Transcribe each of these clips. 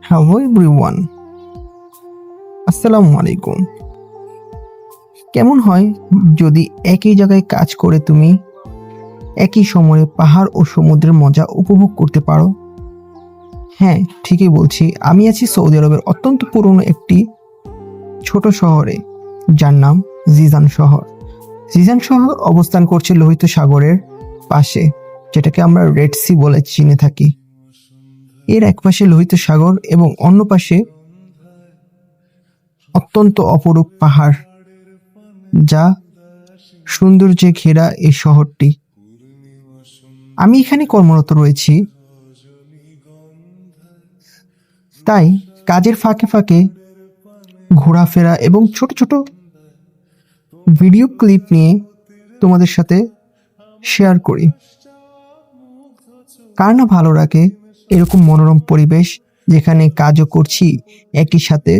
Hello everyone, আসসালামু আলাইকুম। কেমন হয় যদি একই জায়গায় কাজ করে তুমি একই সময়ে পাহাড় ও সমুদ্রের মজা উপভোগ করতে পারো? হ্যাঁ, ঠিকই বলছি। আমি আছি সৌদি আরবের অত্যন্ত পুরনো একটি ছোট শহরে, যার নাম জিজান শহর। জিজান শহর অবস্থান করছে লোহিত সাগরের পাশে, যেটাকে আমরা রেড সি বলে চিনে থাকি। এর এক পাশে লোহিত সাগর এবং অন্য পাশে অত্যন্ত অপরূপ পাহাড়, যা সৌন্দর্যে ঘেরা এই শহরটি। আমি এখানে কর্মরত রয়েছি, তাই কাজের ফাঁকে ফাঁকে ঘোরাফেরা এবং ছোট ছোট ভিডিও ক্লিপ নিয়ে তোমাদের সাথে শেয়ার করি। কার না ভালো লাগে এরকম মনোরম পরিবেশ, যেখানে কাজও করছি, একই সাথে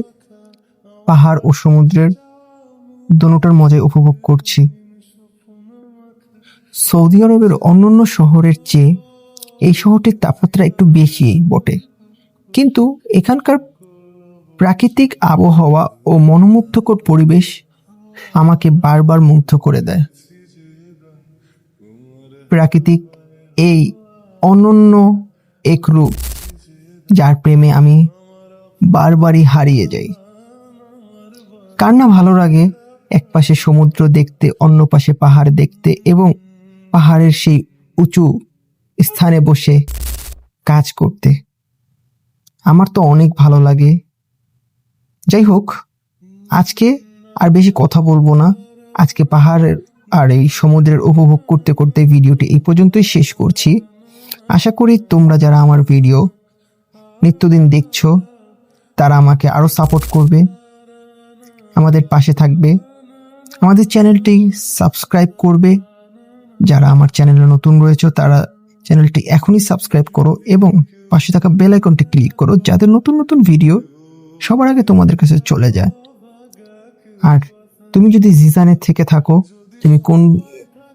পাহাড় ও সমুদ্রের দোনোটার মজায় উপভোগ করছি। সৌদি আরবের অন্যান্য শহরের চেয়ে এই শহরটির তাপমাত্রা একটু বেশি বটে, কিন্তু এখানকার প্রাকৃতিক আবহাওয়া ও মনোমুগ্ধকর পরিবেশ আমাকে বারবার মুগ্ধ করে দেয়। প্রাকৃতিক এই অনন্য এক রূপ, যার প্রেমে আমি বারবারই হারিয়ে যাই। কার না ভালো লাগে এক পাশে সমুদ্র দেখতে, অন্য পাশে পাহাড় দেখতে এবং পাহাড়ের সেই উঁচু স্থানে বসে কাজ করতে? আমার তো অনেক ভালো লাগে। যাই হোক, আজকে আর বেশি কথা বলবো না। আজকে পাহাড়ের আর এই সমুদ্রের উপভোগ করতে করতে ভিডিওটি এই পর্যন্তই শেষ করছি। আশা করি তোমরা যারা আমার ভিডিও নিত্যদিন দেখছো, তারা আমাকে আরো সাপোর্ট করবে, আমাদের পাশে থাকবে, আমাদের চ্যানেলটি সাবস্ক্রাইব করবে। যারা আমার চ্যানেলে নতুন রয়েছে তারা চ্যানেলটি এখনই সাবস্ক্রাইব করো এবং পাশে থাকা বেল আইকনটি ক্লিক করো, যাতে নতুন নতুন ভিডিও সবার আগে তোমাদের কাছে চলে যায়। আর তুমি যদি জিজানের থেকে থাকো, তুমি কোন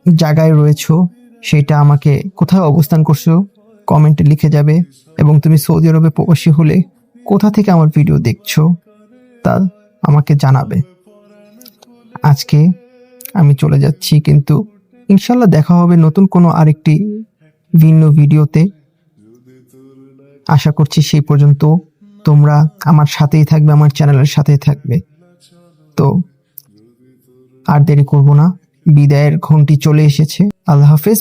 জায়গায় রয়েছো সেটা আমাকে, কোথায় অবস্থান করছো, কমেন্টে লিখে যাবে। এবং তুমি সৌদি আরবে প্রবাসী হলে কোথা থেকে আমার ভিডিও দেখছো তা আমাকে জানাবে। আজকে আমি চলে যাচ্ছি, কিন্তু ইনশাল্লাহ দেখা হবে নতুন কোনো আরেকটি ভিন্ন ভিডিওতে। আশা করছি সেই পর্যন্ত তোমরা আমার সাথেই থাকবে, আমার চ্যানেলের সাথেই থাকবে। তো আর দেরি করব না, বিদায়ের ঘন্টি চলে এসেছে। আল্লাহ হাফেজ।